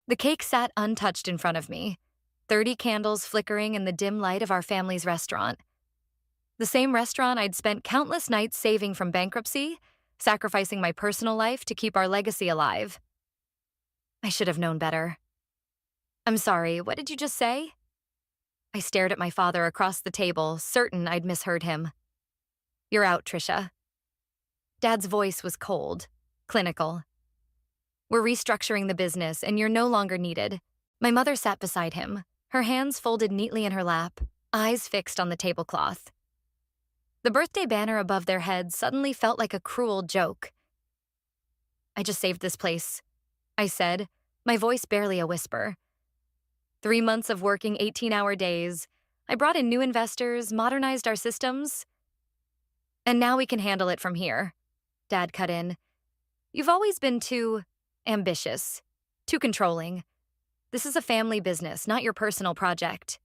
The cake sat untouched in front of me, 30 candles flickering in the dim light of our family's restaurant. The same restaurant I'd spent countless nights saving from bankruptcy, sacrificing my personal life to keep our legacy alive. I should have known better. I'm sorry, what did you just say? I stared at my father across the table, certain I'd misheard him. You're out, Trisha. Dad's voice was cold, clinical. We're restructuring the business, and you're no longer needed. My mother sat beside him, her hands folded neatly in her lap, eyes fixed on the tablecloth. The birthday banner above their heads suddenly felt like a cruel joke. I just saved this place, I said, my voice barely a whisper. 3 months of working 18-hour days. I brought in new investors, modernized our systems. And now we can handle it from here, Dad cut in. You've always been too ambitious, too controlling. This is a family business, not your personal project.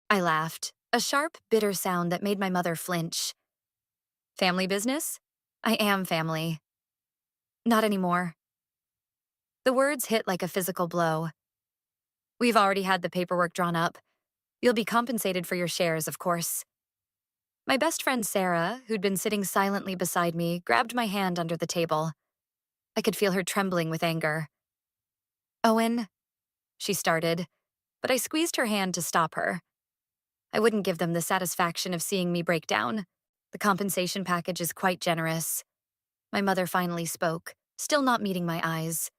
I laughed, a sharp, bitter sound that made my mother flinch. Family business? I am family. Not anymore. The words hit like a physical blow. We've already had the paperwork drawn up. You'll be compensated for your shares, of course. My best friend Sarah, who'd been sitting silently beside me, grabbed my hand under the table. I could feel her trembling with anger. Owen, she started, but I squeezed her hand to stop her. I wouldn't give them the satisfaction of seeing me break down. The compensation package is quite generous. My mother finally spoke, still not meeting my eyes.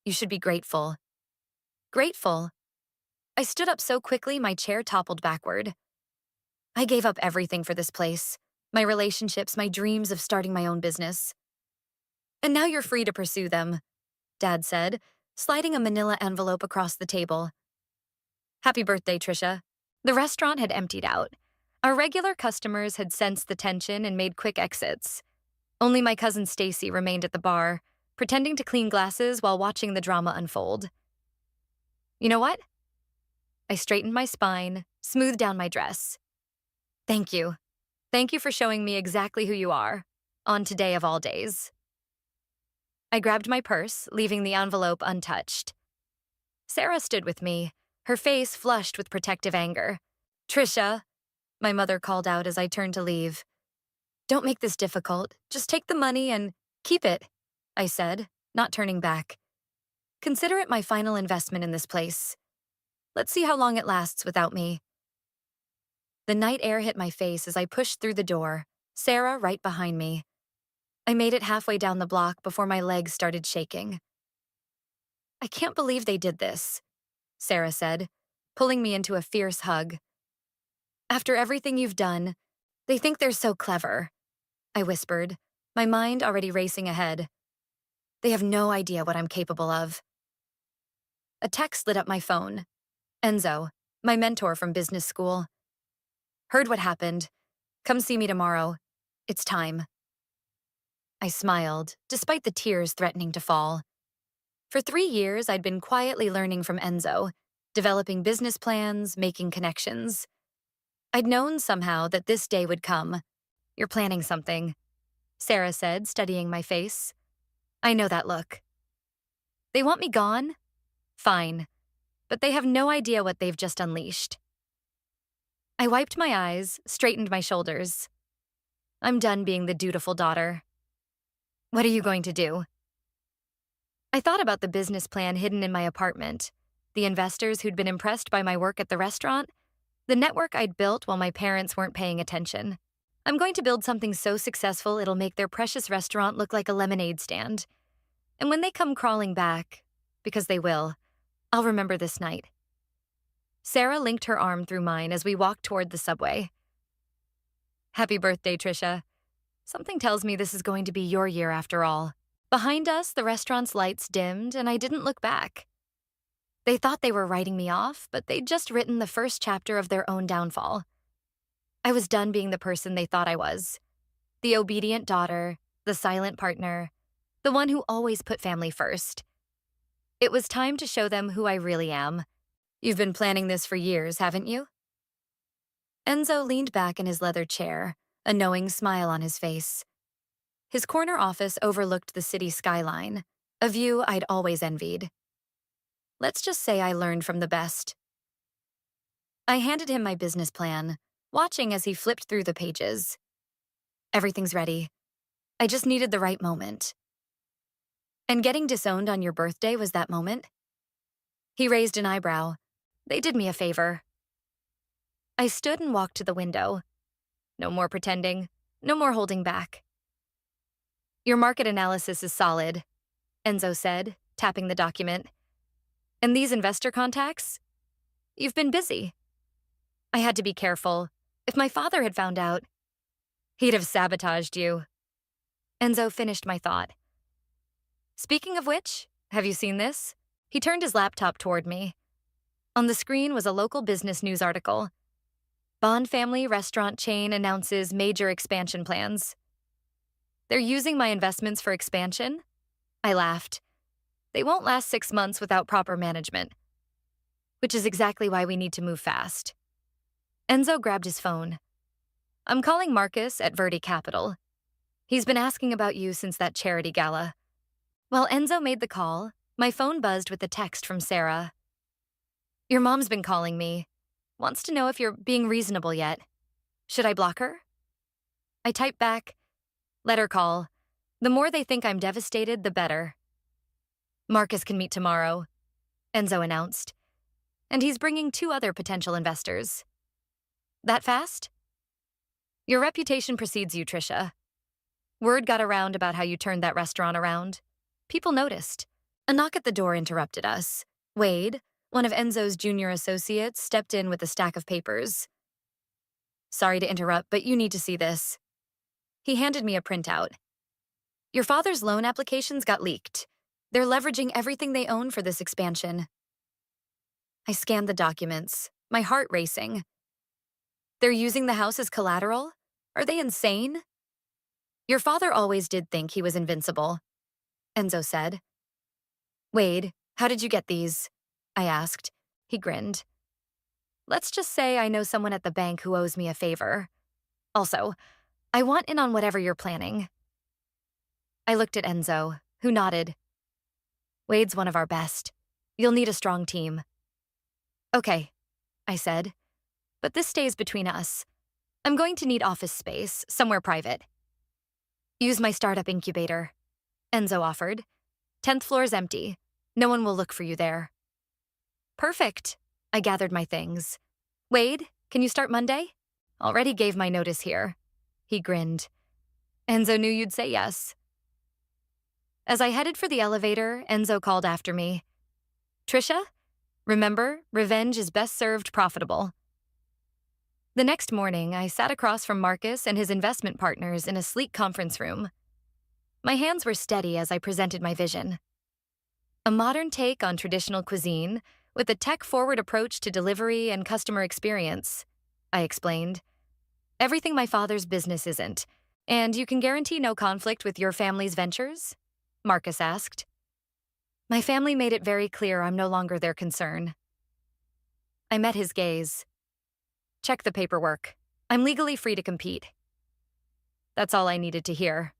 You should be grateful. Grateful? I stood up so quickly my chair toppled backward. I gave up everything for this place, my relationships, my dreams of starting my own business. And now you're free to pursue them, Dad said, sliding a manila envelope across the table. Happy birthday, Trisha. The restaurant had emptied out. Our regular customers had sensed the tension and made quick exits. Only my cousin Stacy remained at the bar, pretending to clean glasses while watching the drama unfold. You know what? I straightened my spine, smoothed down my dress. Thank you. Thank you for showing me exactly who you are, on today of all days. I grabbed my purse, leaving the envelope untouched. Sarah stood with me, her face flushed with protective anger. Trisha, my mother called out as I turned to leave. Don't make this difficult. Just take the money and keep it, I said, not turning back. Consider it my final investment in this place. Let's see how long it lasts without me. The night air hit my face as I pushed through the door, Sarah right behind me. I made it halfway down the block before my legs started shaking. I can't believe they did this, Sarah said, pulling me into a fierce hug. After everything you've done, they think they're so clever, I whispered, my mind already racing ahead. They have no idea what I'm capable of. A text lit up my phone. Enzo, my mentor from business school. Heard what happened. Come see me tomorrow. It's time. I smiled, despite the tears threatening to fall. For 3 years, I'd been quietly learning from Enzo, developing business plans, making connections. I'd known somehow that this day would come. You're planning something, Sarah said, studying my face. I know that look. They want me gone? Fine. But they have no idea what they've just unleashed. I wiped my eyes, straightened my shoulders. I'm done being the dutiful daughter. What are you going to do? I thought about the business plan hidden in my apartment, the investors who'd been impressed by my work at the restaurant, the network I'd built while my parents weren't paying attention. I'm going to build something so successful it'll make their precious restaurant look like a lemonade stand. And when they come crawling back, because they will, I'll remember this night. Sarah linked her arm through mine as we walked toward the subway. Happy birthday, Trisha. Something tells me this is going to be your year after all. Behind us, the restaurant's lights dimmed, and I didn't look back. They thought they were writing me off, but they'd just written the first chapter of their own downfall. I was done being the person they thought I was. The obedient daughter, the silent partner, the one who always put family first. It was time to show them who I really am. You've been planning this for years, haven't you? Enzo leaned back in his leather chair, a knowing smile on his face. His corner office overlooked the city skyline, a view I'd always envied. Let's just say I learned from the best. I handed him my business plan, watching as he flipped through the pages. Everything's ready. I just needed the right moment. And getting disowned on your birthday was that moment? He raised an eyebrow. They did me a favor. I stood and walked to the window. No more pretending. No more holding back. Your market analysis is solid, Enzo said, tapping the document. And these investor contacts? You've been busy. I had to be careful. If my father had found out, he'd have sabotaged you. Enzo finished my thought. Speaking of which, have you seen this? He turned his laptop toward me. On the screen was a local business news article. Bond family restaurant chain announces major expansion plans. They're using my investments for expansion? I laughed. They won't last 6 months without proper management. Which is exactly why we need to move fast. Enzo grabbed his phone. I'm calling Marcus at Verde Capital. He's been asking about you since that charity gala. While Enzo made the call, my phone buzzed with a text from Sarah. Your mom's been calling me. Wants to know if you're being reasonable yet. Should I block her? I typed back, let her call. The more they think I'm devastated, the better. Marcus can meet tomorrow, Enzo announced. And he's bringing 2 other potential investors. That fast? Your reputation precedes you, Trisha. Word got around about how you turned that restaurant around. People noticed. A knock at the door interrupted us. Wade, one of Enzo's junior associates, stepped in with a stack of papers. Sorry to interrupt, but you need to see this. He handed me a printout. Your father's loan applications got leaked. They're leveraging everything they own for this expansion. I scanned the documents, my heart racing. They're using the house as collateral? Are they insane? Your father always did think he was invincible, Enzo said. Wade, how did you get these? I asked. He grinned. Let's just say I know someone at the bank who owes me a favor. Also, I want in on whatever you're planning. I looked at Enzo, who nodded. Wade's one of our best. You'll need a strong team. Okay, I said. But this stays between us. I'm going to need office space, somewhere private. Use my startup incubator, Enzo offered. 10th floor's empty. No one will look for you there. Perfect. I gathered my things. Wade, can you start Monday? Already gave my notice here. He grinned. Enzo knew you'd say yes. As I headed for the elevator, Enzo called after me. Trisha, remember, revenge is best served profitable. The next morning, I sat across from Marcus and his investment partners in a sleek conference room. My hands were steady as I presented my vision. A modern take on traditional cuisine with a tech-forward approach to delivery and customer experience, I explained. Everything my father's business isn't, and you can guarantee no conflict with your family's ventures? Marcus asked. My family made it very clear I'm no longer their concern. I met his gaze. Check the paperwork. I'm legally free to compete. That's all I needed to hear.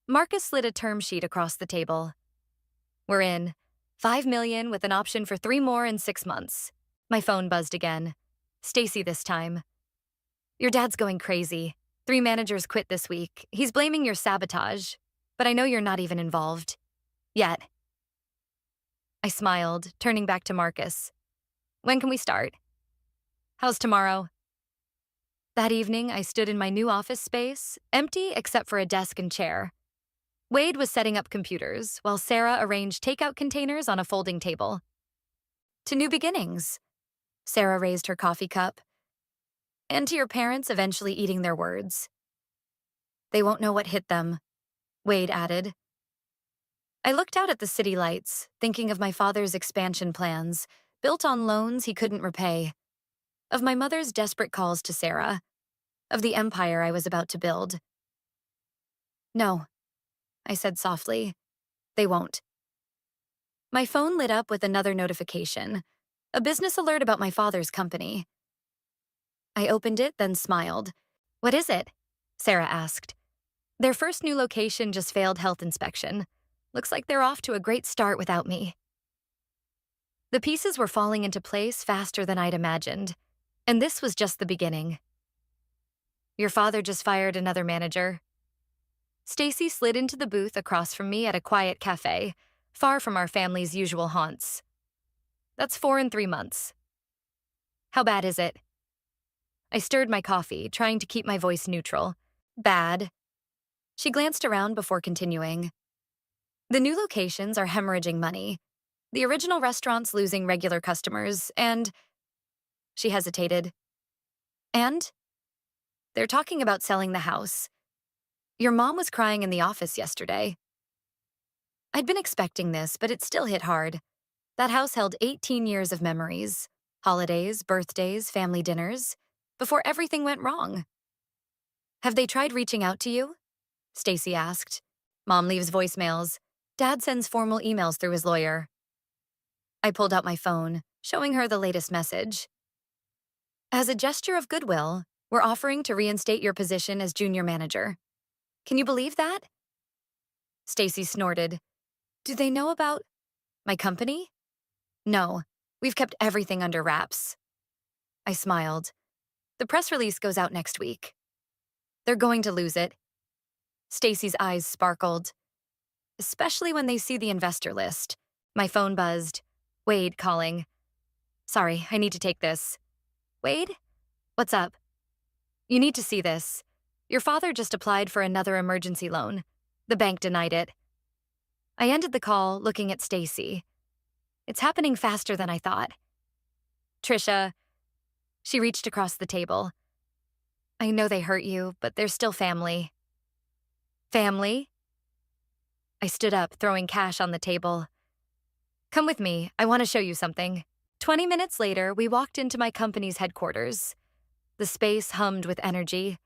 Marcus slid a term sheet across the table. We're in. $5 million with an option for 3 more in 6 months. My phone buzzed again. Stacy this time. Your dad's going crazy. 3 managers quit this week. He's blaming your sabotage, but I know you're not even involved. Yet. I smiled, turning back to Marcus. When can we start? How's tomorrow? That evening, I stood in my new office space, empty except for a desk and chair. Wade was setting up computers, while Sarah arranged takeout containers on a folding table. To new beginnings. Sarah raised her coffee cup. And to your parents eventually eating their words. They won't know what hit them, Wade added. I looked out at the city lights, thinking of my father's expansion plans, built on loans he couldn't repay. Of my mother's desperate calls to Sarah. Of the empire I was about to build. No, I said softly. They won't. My phone lit up with another notification. A business alert about my father's company. I opened it, then smiled. What is it? Sarah asked. Their first new location just failed health inspection. Looks like they're off to a great start without me. The pieces were falling into place faster than I'd imagined, and this was just the beginning. Your father just fired another manager. Stacy slid into the booth across from me at a quiet cafe, far from our family's usual haunts. That's 4 in 3 months. How bad is it? I stirred my coffee, trying to keep my voice neutral. Bad. She glanced around before continuing. The new locations are hemorrhaging money. The original restaurant's losing regular customers, and... She hesitated. And? They're talking about selling the house. Your mom was crying in the office yesterday. I'd been expecting this, but it still hit hard. That house held 18 years of memories. Holidays, birthdays, family dinners, before everything went wrong. Have they tried reaching out to you? Stacy asked. Mom leaves voicemails. Dad sends formal emails through his lawyer. I pulled out my phone, showing her the latest message. As a gesture of goodwill, we're offering to reinstate your position as junior manager. Can you believe that? Stacy snorted. Do they know about my company? No, we've kept everything under wraps. I smiled. The press release goes out next week. They're going to lose it. Stacy's eyes sparkled. Especially when they see the investor list. My phone buzzed. Wade calling. Sorry, I need to take this. Wade? What's up? You need to see this. Your father just applied for another emergency loan. The bank denied it. I ended the call looking at Stacy. It's happening faster than I thought. Trisha. She reached across the table. I know they hurt you, but they're still family. Family? I stood up, throwing cash on the table. Come with me, I want to show you something. 20 minutes later, we walked into my company's headquarters. The space hummed with energy.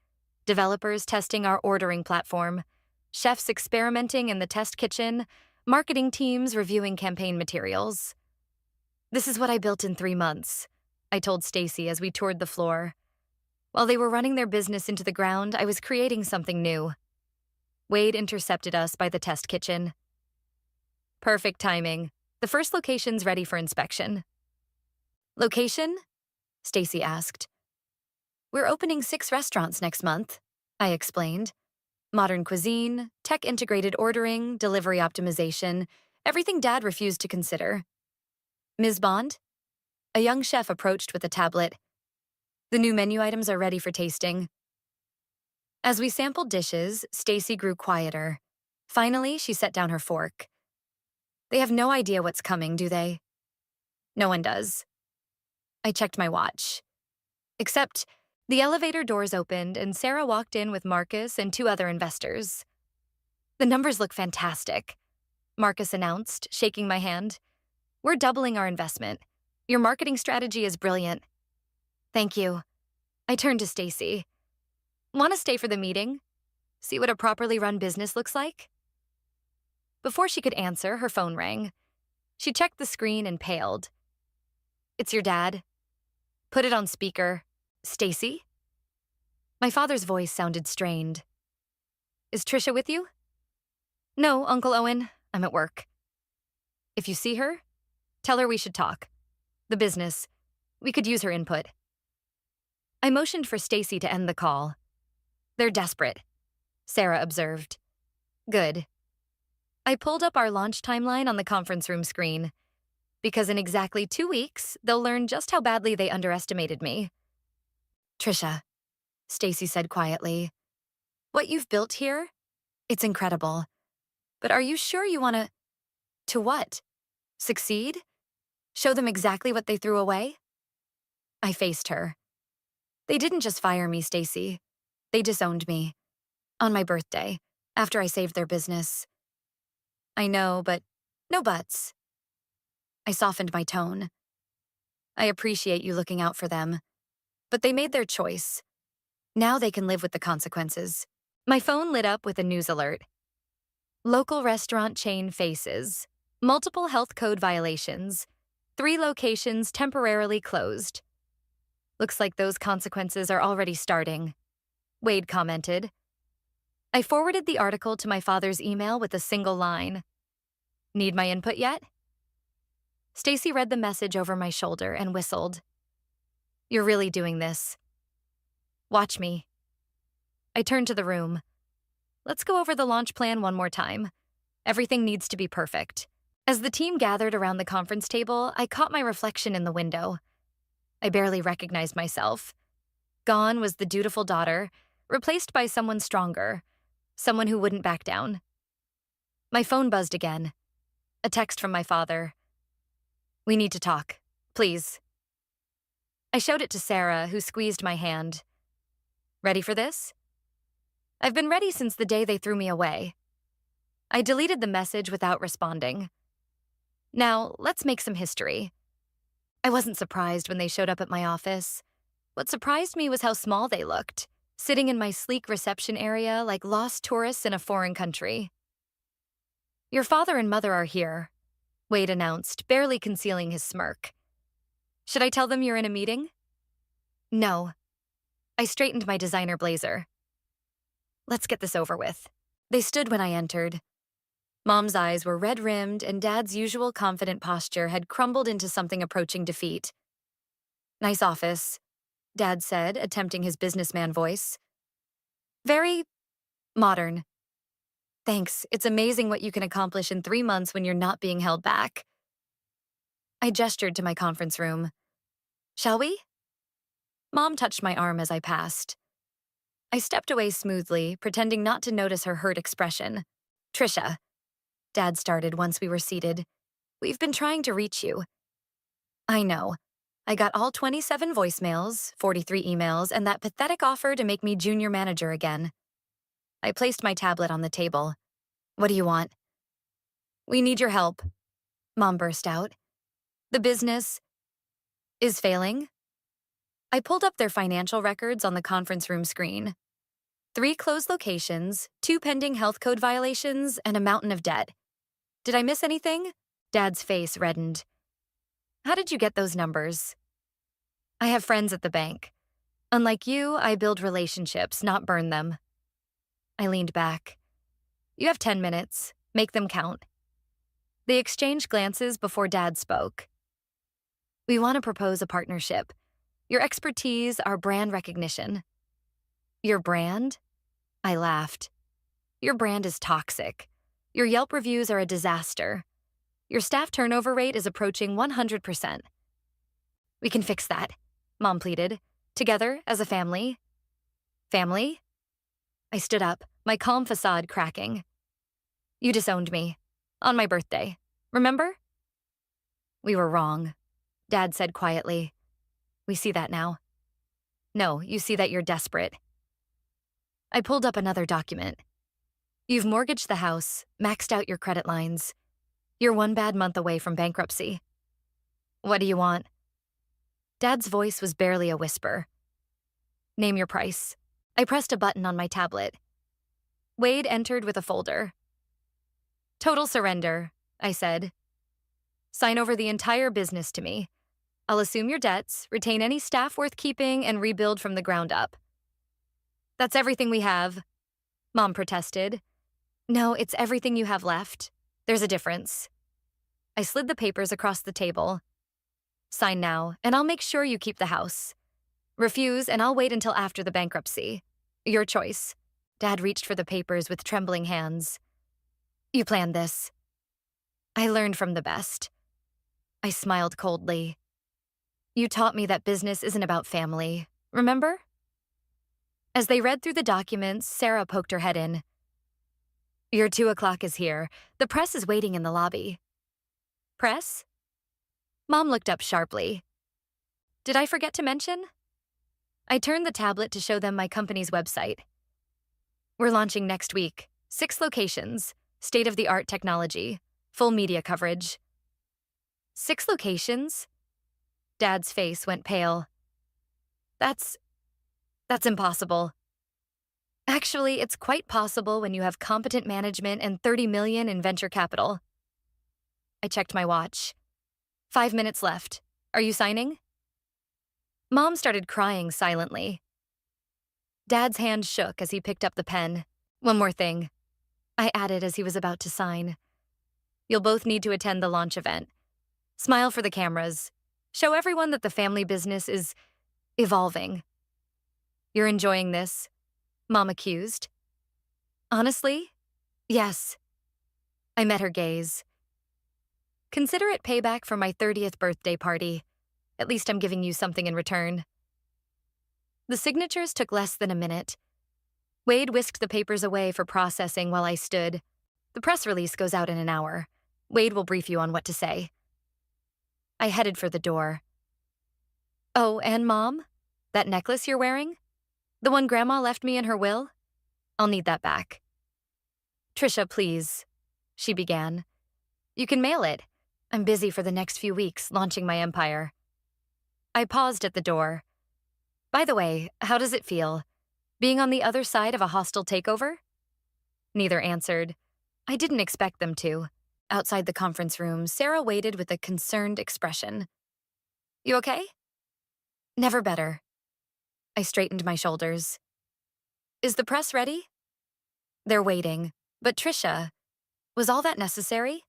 Developers testing our ordering platform, chefs experimenting in the test kitchen, marketing teams reviewing campaign materials. This is what I built in 3 months, I told Stacy as we toured the floor. While they were running their business into the ground, I was creating something new. Wade intercepted us by the test kitchen. Perfect timing. The first location's ready for inspection. Location? Stacy asked. We're opening 6 restaurants next month, I explained. Modern cuisine, tech-integrated ordering, delivery optimization, everything Dad refused to consider. Ms. Bond? A young chef approached with a tablet. The new menu items are ready for tasting. As we sampled dishes, Stacy grew quieter. Finally, she set down her fork. They have no idea what's coming, do they? No one does. I checked my watch. Except, the elevator doors opened and Sarah walked in with Marcus and 2 other investors. The numbers look fantastic, Marcus announced, shaking my hand. We're doubling our investment. Your marketing strategy is brilliant. Thank you. I turned to Stacy. Want to stay for the meeting? See what a properly run business looks like? Before she could answer, her phone rang. She checked the screen and paled. It's your dad. Put it on speaker. Stacy? My father's voice sounded strained. Is Trisha with you? No, Uncle Owen. I'm at work. If you see her, tell her we should talk. The business. We could use her input. I motioned for Stacy to end the call. They're desperate, Sarah observed. Good. I pulled up our launch timeline on the conference room screen. Because in exactly 2 weeks, they'll learn just how badly they underestimated me. Trisha, Stacy said quietly, what you've built here, it's incredible. But are you sure you want to what? Succeed? Show them exactly what they threw away? I faced her. They didn't just fire me, Stacy. They disowned me. On my birthday, after I saved their business. I know, but no buts. I softened my tone. I appreciate you looking out for them. But they made their choice. Now they can live with the consequences. My phone lit up with a news alert. Local restaurant chain faces multiple health code violations. 3 locations temporarily closed. Looks like those consequences are already starting, Wade commented. I forwarded the article to my father's email with a single line. Need my input yet? Stacy read the message over my shoulder and whistled. You're really doing this. Watch me. I turned to the room. Let's go over the launch plan one more time. Everything needs to be perfect. As the team gathered around the conference table, I caught my reflection in the window. I barely recognized myself. Gone was the dutiful daughter, replaced by someone stronger, someone who wouldn't back down. My phone buzzed again. A text from my father. We need to talk, please. I showed it to Sarah, who squeezed my hand. Ready for this? I've been ready since the day they threw me away. I deleted the message without responding. Now, let's make some history. I wasn't surprised when they showed up at my office. What surprised me was how small they looked, sitting in my sleek reception area like lost tourists in a foreign country. Your father and mother are here, Wade announced, barely concealing his smirk. Should I tell them you're in a meeting? No. I straightened my designer blazer. Let's get this over with. They stood when I entered. Mom's eyes were red-rimmed, and Dad's usual confident posture had crumbled into something approaching defeat. Nice office, Dad said, attempting his businessman voice. Very modern. Thanks, it's amazing what you can accomplish in 3 months when you're not being held back. I gestured to my conference room. Shall we? Mom touched my arm as I passed. I stepped away smoothly, pretending not to notice her hurt expression. Trisha, Dad started once we were seated. We've been trying to reach you. I know. I got all 27 voicemails, 43 emails, and that pathetic offer to make me junior manager again. I placed my tablet on the table. What do you want? We need your help, Mom burst out. The business is failing. I pulled up their financial records on the conference room screen. 3 closed locations, 2 pending health code violations, and a mountain of debt. Did I miss anything? Dad's face reddened. How did you get those numbers? I have friends at the bank. Unlike you, I build relationships, not burn them. I leaned back. You have 10 minutes. Make them count. They exchanged glances before Dad spoke. We want to propose a partnership. Your expertise, our brand recognition. Your brand? I laughed. Your brand is toxic. Your Yelp reviews are a disaster. Your staff turnover rate is approaching 100%. We can fix that, Mom pleaded. Together, as a family. Family? I stood up, my calm facade cracking. You disowned me. On my birthday. Remember? We were wrong, Dad said quietly. We see that now. No, you see that you're desperate. I pulled up another document. You've mortgaged the house, maxed out your credit lines. You're 1 bad month away from bankruptcy. What do you want? Dad's voice was barely a whisper. Name your price. I pressed a button on my tablet. Wade entered with a folder. Total surrender, I said. Sign over the entire business to me. I'll assume your debts, retain any staff worth keeping, and rebuild from the ground up. That's everything we have, Mom protested. No, it's everything you have left. There's a difference. I slid the papers across the table. Sign now, and I'll make sure you keep the house. Refuse, and I'll wait until after the bankruptcy. Your choice. Dad reached for the papers with trembling hands. You planned this. I learned from the best. I smiled coldly. You taught me that business isn't about family, remember? As they read through the documents, Sarah poked her head in. Your 2 o'clock is here. The press is waiting in the lobby. Press? Mom looked up sharply. Did I forget to mention? I turned the tablet to show them my company's website. We're launching next week. 6 locations, state-of-the-art technology, full media coverage. 6 locations? Dad's face went pale. That's impossible. Actually, it's quite possible when you have competent management and $30 million in venture capital. I checked my watch. 5 minutes left. Are you signing? Mom started crying silently. Dad's hand shook as he picked up the pen. One more thing, I added as he was about to sign. You'll both need to attend the launch event. Smile for the cameras. Show everyone that the family business is evolving. You're enjoying this? Mom accused. Honestly? Yes. I met her gaze. Consider it payback for my 30th birthday party. At least I'm giving you something in return. The signatures took less than a minute. Wade whisked the papers away for processing while I stood. The press release goes out in an hour. Wade will brief you on what to say. I headed for the door. Oh, and Mom? That necklace you're wearing? The one Grandma left me in her will? I'll need that back. Trisha, please, she began. You can mail it. I'm busy for the next few weeks launching my empire. I paused at the door. By the way, how does it feel? Being on the other side of a hostile takeover? Neither answered. I didn't expect them to. Outside the conference room, Sarah waited with a concerned expression. You okay? Never better. I straightened my shoulders. Is the press ready? They're waiting. But Trisha, was all that necessary?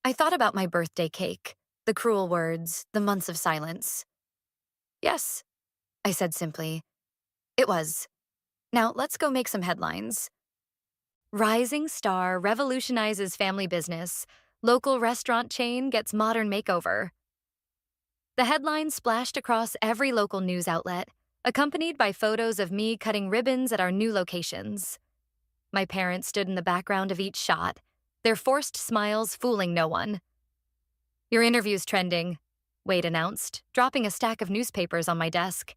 I thought about my birthday cake, the cruel words, the months of silence. Yes, I said simply. It was. Now let's go make some headlines. Rising star revolutionizes family business. Local restaurant chain gets modern makeover. The headline splashed across every local news outlet, accompanied by photos of me cutting ribbons at our new locations. My parents stood in the background of each shot, their forced smiles fooling no one. Your interview's trending, Wade announced, dropping a stack of newspapers on my desk.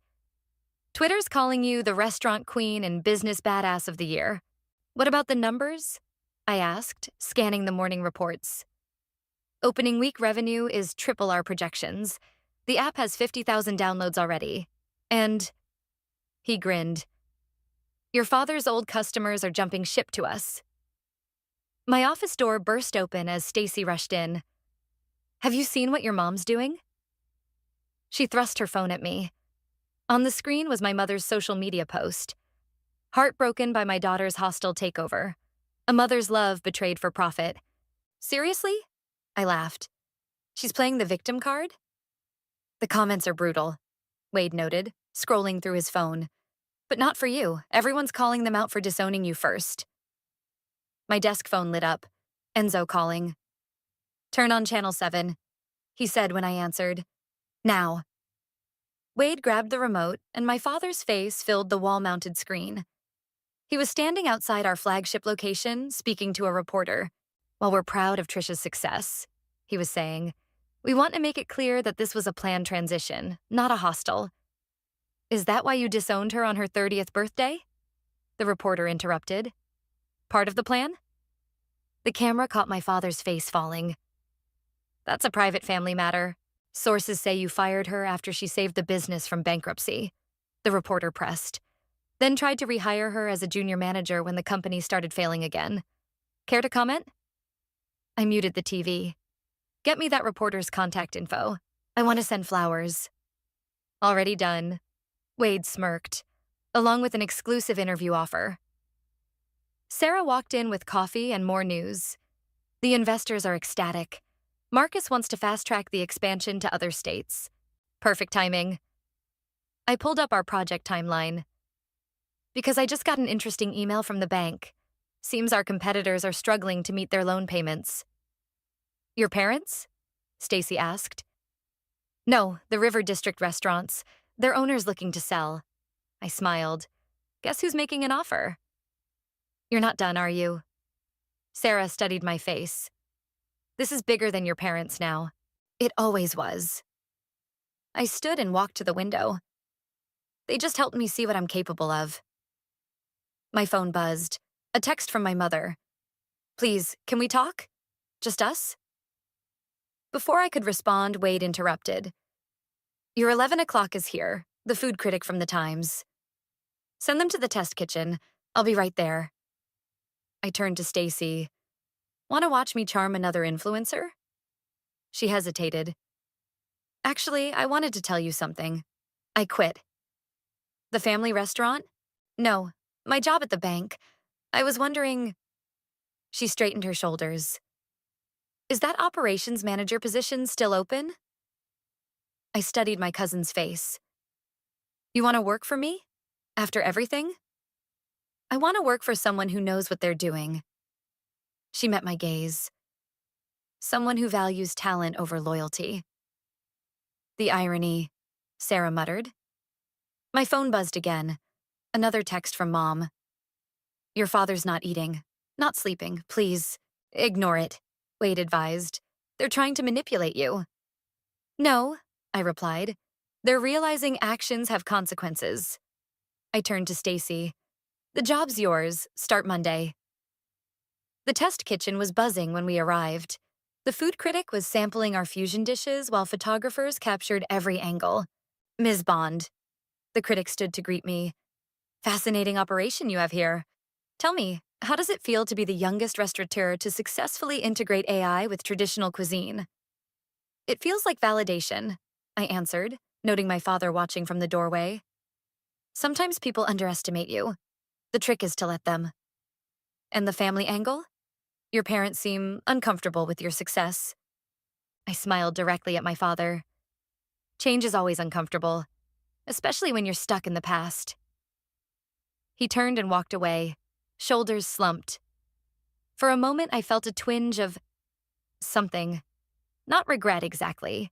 Twitter's calling you the restaurant queen and business badass of the year. What about the numbers? I asked, scanning the morning reports. Opening week revenue is triple our projections. The app has 50,000 downloads already. And he grinned. Your father's old customers are jumping ship to us. My office door burst open as Stacy rushed in. Have you seen what your mom's doing? She thrust her phone at me. On the screen was my mother's social media post. Heartbroken by my daughter's hostile takeover. A mother's love betrayed for profit. Seriously? I laughed. She's playing the victim card? The comments are brutal, Wade noted, scrolling through his phone. But not for you. Everyone's calling them out for disowning you first. My desk phone lit up. Enzo calling. Turn on channel 7, he said when I answered. Now. Wade grabbed the remote, and my father's face filled the wall-mounted screen. He was standing outside our flagship location, speaking to a reporter. While we're proud of Trisha's success, he was saying, we want to make it clear that this was a planned transition, not a hostile. Is that why you disowned her on her 30th birthday? The reporter interrupted. Part of the plan? The camera caught my father's face falling. That's a private family matter. Sources say you fired her after she saved the business from bankruptcy. The reporter pressed. Then tried to rehire her as a junior manager when the company started failing again. Care to comment? I muted the TV. Get me that reporter's contact info. I want to send flowers. Already done. Wade smirked, along with an exclusive interview offer. Sarah walked in with coffee and more news. The investors are ecstatic. Marcus wants to fast-track the expansion to other states. Perfect timing. I pulled up our project timeline. Because I just got an interesting email from the bank. Seems our competitors are struggling to meet their loan payments. Your parents? Stacy asked. No, the River District restaurants. Their owner's looking to sell. I smiled. Guess who's making an offer? You're not done, are you? Sarah studied my face. This is bigger than your parents now. It always was. I stood and walked to the window. They just helped me see what I'm capable of. My phone buzzed. A text from my mother. Please, can we talk? Just us? Before I could respond, Wade interrupted. Your 11 o'clock is here, the food critic from the Times. Send them to the test kitchen. I'll be right there. I turned to Stacy. Want to watch me charm another influencer? She hesitated. Actually, I wanted to tell you something. I quit. The family restaurant? No, my job at the bank. I was wondering... She straightened her shoulders. Is that operations manager position still open? I studied my cousin's face. You want to work for me? After everything? I want to work for someone who knows what they're doing. She met my gaze. Someone who values talent over loyalty. The irony, Sarah muttered. My phone buzzed again. Another text from Mom. Your father's not eating. Not sleeping, please. Ignore it, Wade advised. They're trying to manipulate you. No, I replied. They're realizing actions have consequences. I turned to Stacy. The job's yours. Start Monday. The test kitchen was buzzing when we arrived. The food critic was sampling our fusion dishes while photographers captured every angle. Ms. Bond. The critic stood to greet me. Fascinating operation you have here. Tell me, how does it feel to be the youngest restaurateur to successfully integrate AI with traditional cuisine? It feels like validation, I answered, noting my father watching from the doorway. Sometimes people underestimate you. The trick is to let them. And the family angle? Your parents seem uncomfortable with your success. I smiled directly at my father. Change is always uncomfortable, especially when you're stuck in the past. He turned and walked away, shoulders slumped. For a moment, I felt a twinge of something. Not regret exactly.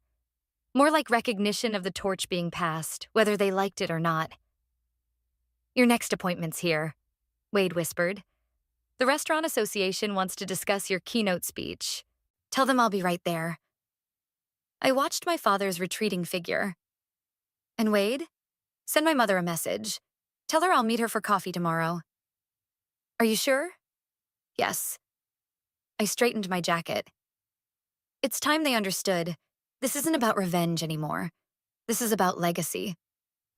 More like recognition of the torch being passed, whether they liked it or not. Your next appointment's here, Wade whispered. The Restaurant Association wants to discuss your keynote speech. Tell them I'll be right there. I watched my father's retreating figure. And Wade? Send my mother a message. Tell her I'll meet her for coffee tomorrow. Are you sure? Yes. I straightened my jacket. It's time they understood. This isn't about revenge anymore. This is about legacy.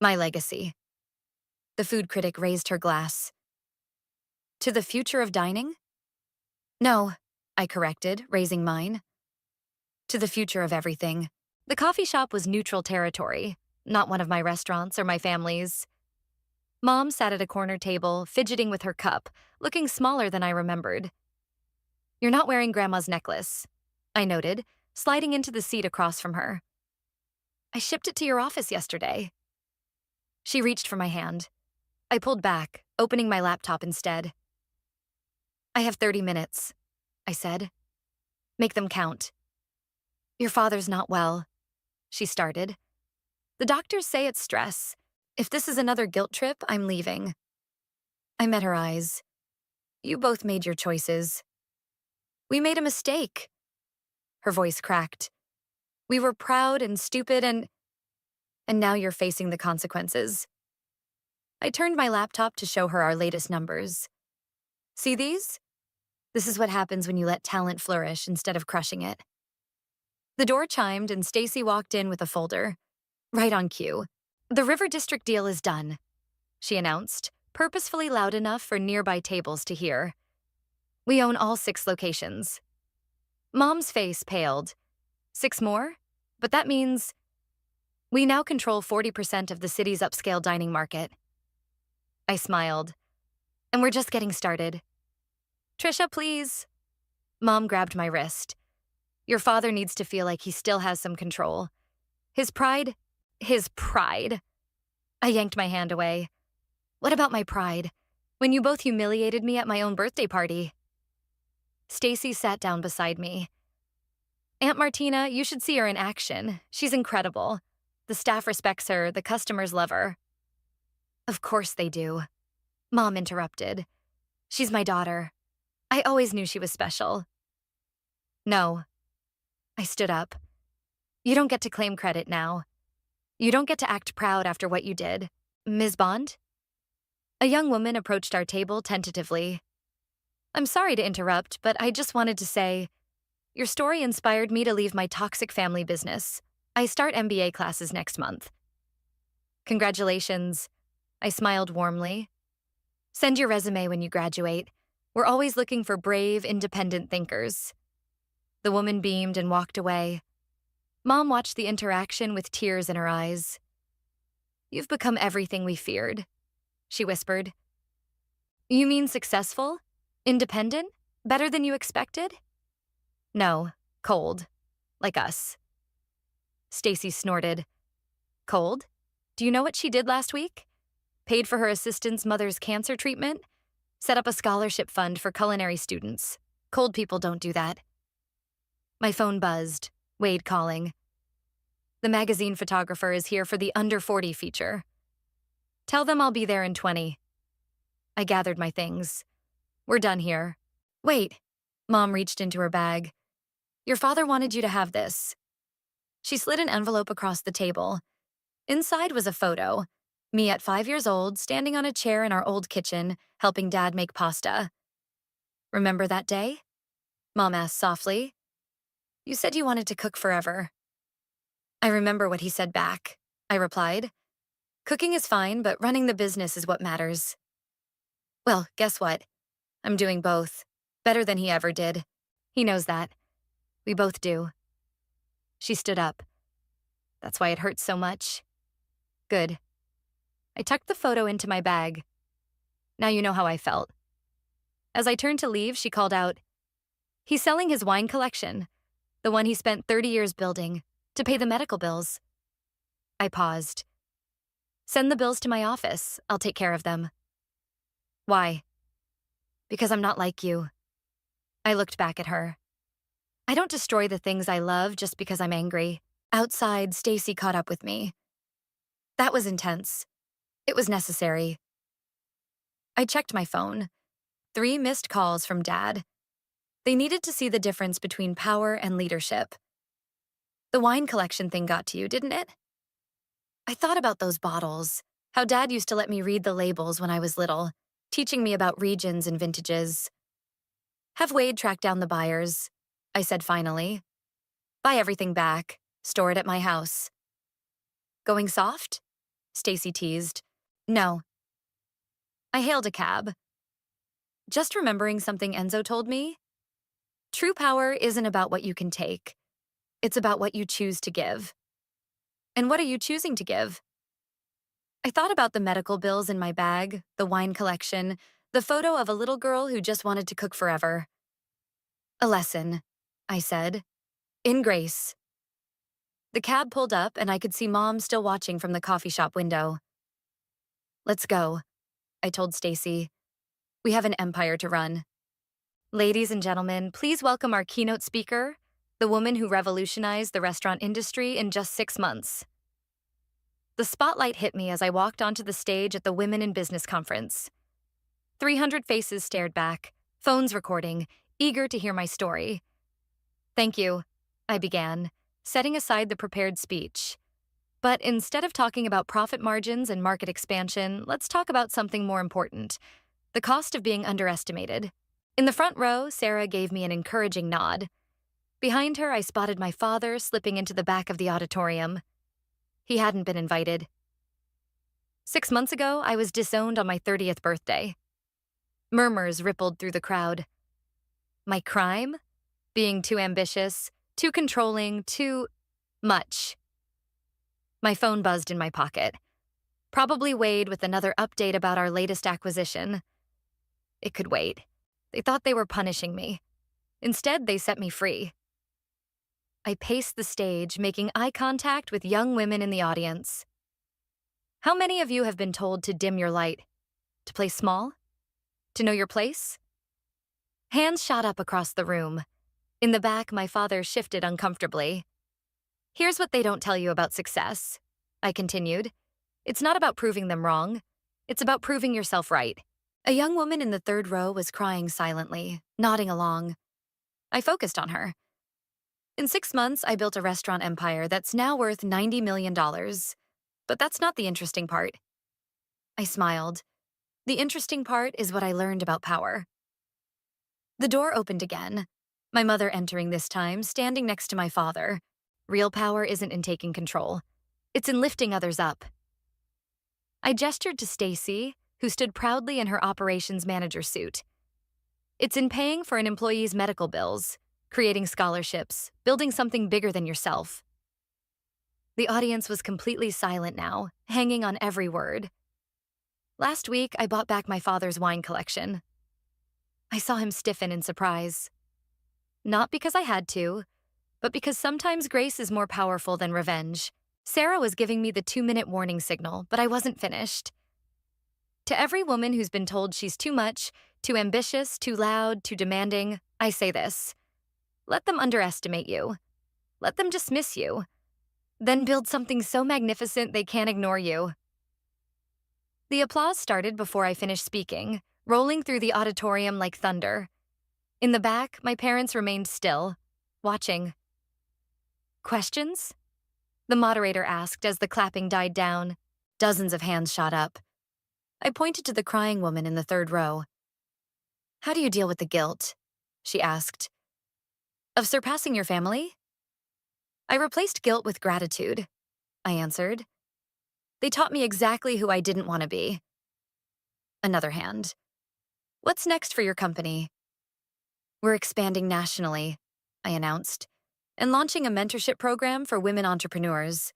My legacy. The food critic raised her glass. To the future of dining? No, I corrected, raising mine. To the future of everything. The coffee shop was neutral territory, not one of my restaurants or my family's. Mom sat at a corner table, fidgeting with her cup, looking smaller than I remembered. You're not wearing Grandma's necklace, I noted, sliding into the seat across from her. I shipped it to your office yesterday. She reached for my hand. I pulled back, opening my laptop instead. I have 30 minutes, I said. Make them count. Your father's not well, she started. The doctors say it's stress. If this is another guilt trip, I'm leaving. I met her eyes. You both made your choices. We made a mistake. Her voice cracked. We were proud and stupid and now you're facing the consequences. I turned my laptop to show her our latest numbers. See these? This is what happens when you let talent flourish instead of crushing it. The door chimed and Stacy walked in with a folder. Right on cue. The River District deal is done, she announced, purposefully loud enough for nearby tables to hear. We own all 6 locations. Mom's face paled. 6 more? But that means we now control 40% of the city's upscale dining market. I smiled. And we're just getting started. Trisha, please. Mom grabbed my wrist. Your father needs to feel like he still has some control. His pride. I yanked my hand away. What about my pride? When you both humiliated me at my own birthday party. Stacy sat down beside me. Aunt Martina, you should see her in action. She's incredible. The staff respects her, the customers love her. Of course they do. Mom interrupted. She's my daughter. I always knew she was special. No. I stood up. You don't get to claim credit now. You don't get to act proud after what you did. Ms. Bond? A young woman approached our table tentatively. I'm sorry to interrupt, but I just wanted to say, your story inspired me to leave my toxic family business. I start MBA classes next month. Congratulations. I smiled warmly. Send your resume when you graduate. We're always looking for brave, independent thinkers. The woman beamed and walked away. Mom watched the interaction with tears in her eyes. You've become everything we feared, she whispered. You mean successful? Independent? Better than you expected? No, Cold. Like us. Stacy snorted. Cold? Do you know what she did last week? Paid for her assistant's mother's cancer treatment? Set up a scholarship fund for culinary students. Cold people don't do that. My phone buzzed. Wade calling. The magazine photographer is here for the under 40 feature. Tell them I'll be there in 20. I gathered my things. We're done here. Wait. Mom reached into her bag. Your father wanted you to have this. She slid an envelope across the table. Inside was a photo. Me at 5 years old, standing on a chair in our old kitchen, helping Dad make pasta. Remember that day? Mom asked softly. You said you wanted to cook forever. I remember what he said back. I replied. Cooking is fine, but running the business is what matters. Well, guess what? I'm doing both. Better than he ever did. He knows that. We both do. She stood up. That's why it hurts so much. Good. I tucked the photo into my bag. Now you know how I felt. As I turned to leave, she called out, He's selling his wine collection, the one he spent 30 years building, to pay the medical bills. I paused. Send the bills to my office. I'll take care of them. Why? Because I'm not like you. I looked back at her. I don't destroy the things I love just because I'm angry. Outside, Stacy caught up with me. That was intense. It was necessary. I checked my phone. 3 missed calls from Dad. They needed to see the difference between power and leadership. The wine collection thing got to you, didn't it? I thought about those bottles, how Dad used to let me read the labels when I was little, teaching me about regions and vintages. Have Wade track down the buyers, I said finally. Buy everything back, store it at my house. Going soft? Stacy teased. No. I hailed a cab. Just remembering something Enzo told me. True power isn't about what you can take. It's about what you choose to give. And what are you choosing to give? I thought about the medical bills in my bag, the wine collection, the photo of a little girl who just wanted to cook forever. A lesson, I said. In grace. The cab pulled up and I could see Mom still watching from the coffee shop window. Let's go, I told Stacy. We have an empire to run. Ladies and gentlemen, please welcome our keynote speaker, the woman who revolutionized the restaurant industry in just 6 months. The spotlight hit me as I walked onto the stage at the Women in Business conference. 300 faces stared back, phones recording, eager to hear my story. Thank you, I began, setting aside the prepared speech. But instead of talking about profit margins and market expansion, let's talk about something more important, the cost of being underestimated. In the front row, Sarah gave me an encouraging nod. Behind her, I spotted my father slipping into the back of the auditorium. He hadn't been invited. 6 months ago, I was disowned on my 30th birthday. Murmurs rippled through the crowd. My crime? Being too ambitious, too controlling, too much. My phone buzzed in my pocket. Probably Wade with another update about our latest acquisition. It could wait. They thought they were punishing me. Instead, they set me free. I paced the stage, making eye contact with young women in the audience. How many of you have been told to dim your light? To play small? To know your place? Hands shot up across the room. In the back, my father shifted uncomfortably. Here's what they don't tell you about success, I continued. It's not about proving them wrong. It's about proving yourself right. A young woman in the 3rd row was crying silently, nodding along. I focused on her. In 6 months, I built a restaurant empire that's now worth $90 million. But that's not the interesting part. I smiled. The interesting part is what I learned about power. The door opened again. My mother entering this time, standing next to my father. Real power isn't in taking control. It's in lifting others up. I gestured to Stacy, who stood proudly in her operations manager suit. It's in paying for an employee's medical bills, creating scholarships, building something bigger than yourself. The audience was completely silent now, hanging on every word. Last week, I bought back my father's wine collection. I saw him stiffen in surprise. Not because I had to, but because sometimes grace is more powerful than revenge. Sarah was giving me the 2-minute warning signal, but I wasn't finished. To every woman who's been told she's too much, too ambitious, too loud, too demanding, I say this. Let them underestimate you. Let them dismiss you. Then build something so magnificent they can't ignore you. The applause started before I finished speaking, rolling through the auditorium like thunder. In the back, my parents remained still, watching. Questions? The moderator asked as the clapping died down. Dozens of hands shot up. I pointed to the crying woman in the third row. How do you deal with the guilt? She asked. Of surpassing your family? I replaced guilt with gratitude, I answered. They taught me exactly who I didn't want to be. Another hand. What's next for your company? We're expanding nationally, I announced, and launching a mentorship program for women entrepreneurs.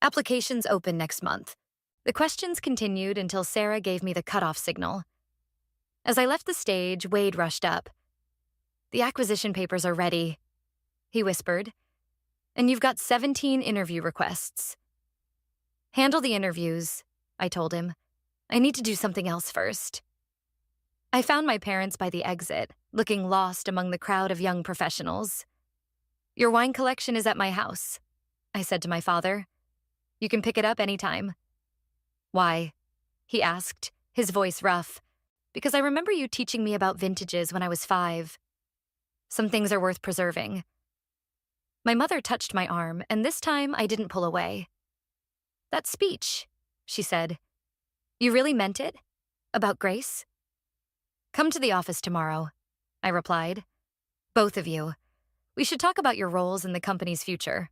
Applications open next month. The questions continued until Sarah gave me the cutoff signal. As I left the stage, Wade rushed up. The acquisition papers are ready, he whispered, and you've got 17 interview requests. Handle the interviews, I told him. I need to do something else first. I found my parents by the exit, looking lost among the crowd of young professionals. Your wine collection is at my house, I said to my father. You can pick it up anytime. Why? He asked, his voice rough. Because I remember you teaching me about vintages when I was 5. Some things are worth preserving. My mother touched my arm, and this time I didn't pull away. That speech, she said. You really meant it? About Grace? Come to the office tomorrow, I replied. Both of you. We should talk about your roles in the company's future.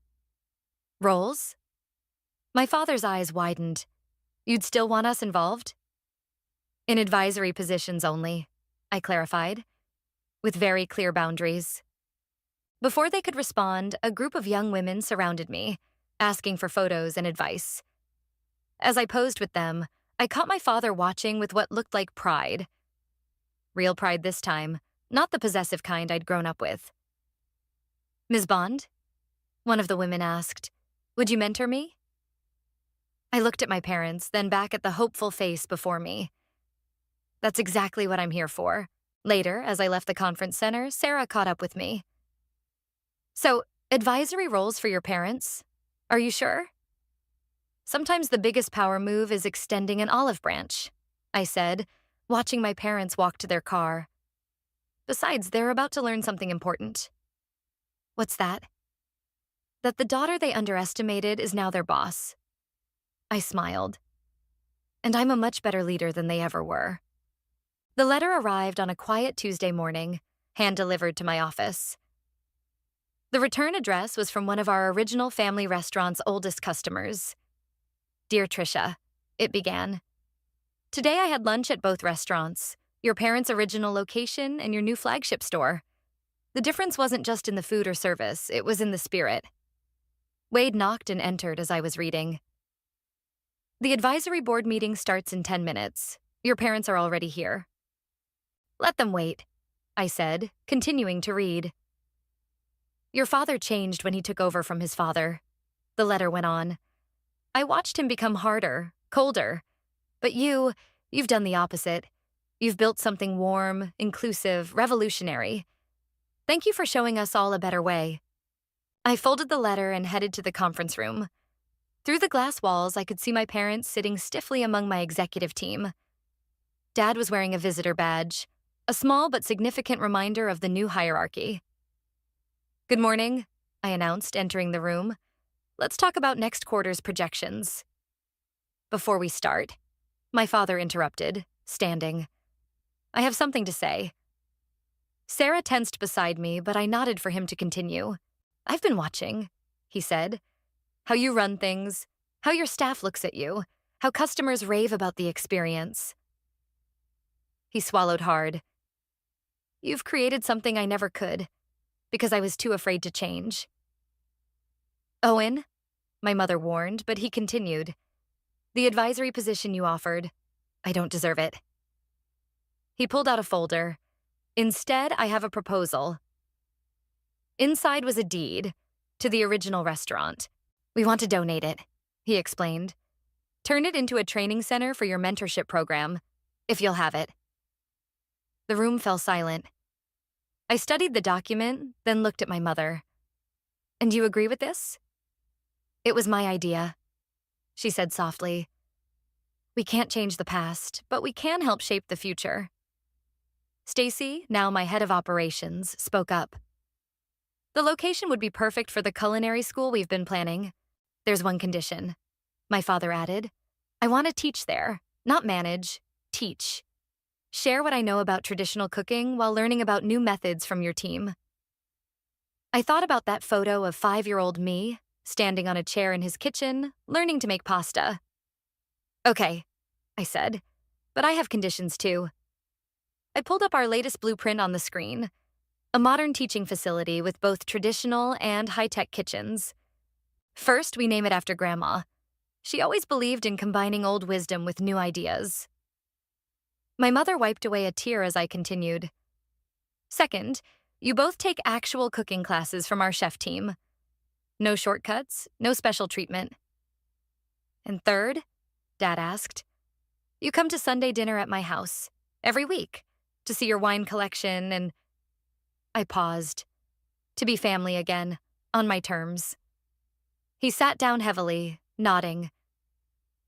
Roles? My father's eyes widened. You'd still want us involved? In advisory positions only, I clarified, with very clear boundaries. Before they could respond, a group of young women surrounded me, asking for photos and advice. As I posed with them, I caught my father watching with what looked like pride. Real pride this time, not the possessive kind I'd grown up with. Ms. Bond? One of the women asked, would you mentor me? I looked at my parents, then back at the hopeful face before me. That's exactly what I'm here for. Later, as I left the conference center, Sarah caught up with me. So, advisory roles for your parents? Are you sure? Sometimes the biggest power move is extending an olive branch, I said, watching my parents walk to their car. Besides, they're about to learn something important. What's that? That the daughter they underestimated is now their boss. I smiled. And I'm a much better leader than they ever were. The letter arrived on a quiet Tuesday morning, hand-delivered to my office. The return address was from one of our original family restaurant's oldest customers. Dear Tricia, it began. Today I had lunch at both restaurants, your parents' original location and your new flagship store. The difference wasn't just in the food or service, it was in the spirit. Wade knocked and entered as I was reading. The advisory board meeting starts in 10 minutes. Your parents are already here. Let them wait, I said, continuing to read. Your father changed when he took over from his father. The letter went on. I watched him become harder, colder. But you've done the opposite. You've built something warm, inclusive, revolutionary. Thank you for showing us all a better way. I folded the letter and headed to the conference room. Through the glass walls, I could see my parents sitting stiffly among my executive team. Dad was wearing a visitor badge, a small but significant reminder of the new hierarchy. Good morning, I announced, entering the room. Let's talk about next quarter's projections. Before we start, my father interrupted, standing. I have something to say. Sarah tensed beside me, but I nodded for him to continue. I've been watching, he said. How you run things, how your staff looks at you, how customers rave about the experience. He swallowed hard. You've created something I never could, because I was too afraid to change. Owen, my mother warned, but he continued. The advisory position you offered, I don't deserve it. He pulled out a folder. Instead, I have a proposal. Inside was a deed, to the original restaurant. We want to donate it, he explained. Turn it into a training center for your mentorship program, if you'll have it. The room fell silent. I studied the document, then looked at my mother. And you agree with this? It was my idea, she said softly. We can't change the past, but we can help shape the future. Stacy, now my head of operations, spoke up. The location would be perfect for the culinary school we've been planning. There's one condition, my father added. I want to teach there, not manage, teach. Share what I know about traditional cooking while learning about new methods from your team. I thought about that photo of 5-year-old me, standing on a chair in his kitchen, learning to make pasta. Okay, I said, but I have conditions too. I pulled up our latest blueprint on the screen, a modern teaching facility with both traditional and high-tech kitchens. First, we name it after Grandma. She always believed in combining old wisdom with new ideas. My mother wiped away a tear as I continued. Second, you both take actual cooking classes from our chef team. No shortcuts, no special treatment. And third, Dad asked, you come to Sunday dinner at my house, every week, to see your wine collection and... I paused. To be family again, on my terms. He sat down heavily, nodding.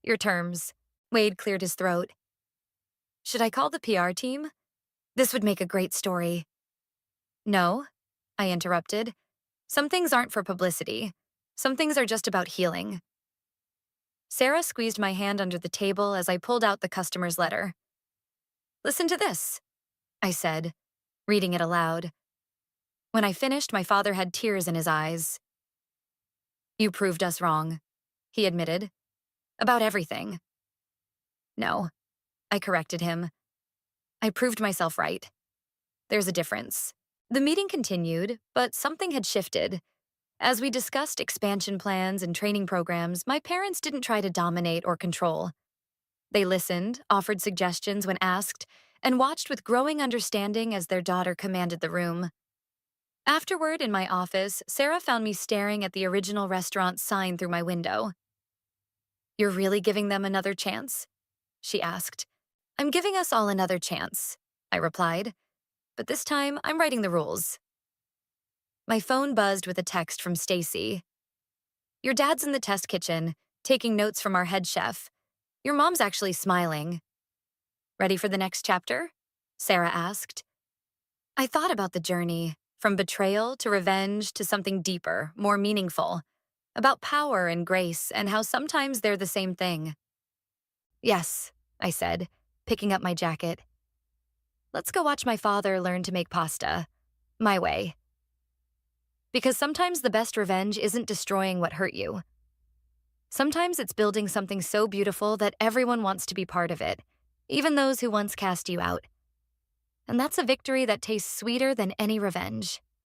Your terms. Wade cleared his throat. Should I call the PR team? This would make a great story. No, I interrupted. Some things aren't for publicity. Some things are just about healing. Sarah squeezed my hand under the table as I pulled out the customer's letter. Listen to this, I said, reading it aloud. When I finished, my father had tears in his eyes. You proved us wrong, he admitted. About everything. No, I corrected him. I proved myself right. There's a difference. The meeting continued, but something had shifted. As we discussed expansion plans and training programs, my parents didn't try to dominate or control. They listened, offered suggestions when asked, and watched with growing understanding as their daughter commanded the room. Afterward, in my office, Sarah found me staring at the original restaurant sign through my window. You're really giving them another chance? She asked. I'm giving us all another chance, I replied. But this time, I'm writing the rules. My phone buzzed with a text from Stacy. Your dad's in the test kitchen, taking notes from our head chef. Your mom's actually smiling. Ready for the next chapter? Sarah asked. I thought about the journey, from betrayal to revenge to something deeper, more meaningful, about power and grace and how sometimes they're the same thing. Yes, I said, picking up my jacket. Let's go watch my father learn to make pasta. My way. Because sometimes the best revenge isn't destroying what hurt you. Sometimes it's building something so beautiful that everyone wants to be part of it, even those who once cast you out. And that's a victory that tastes sweeter than any revenge.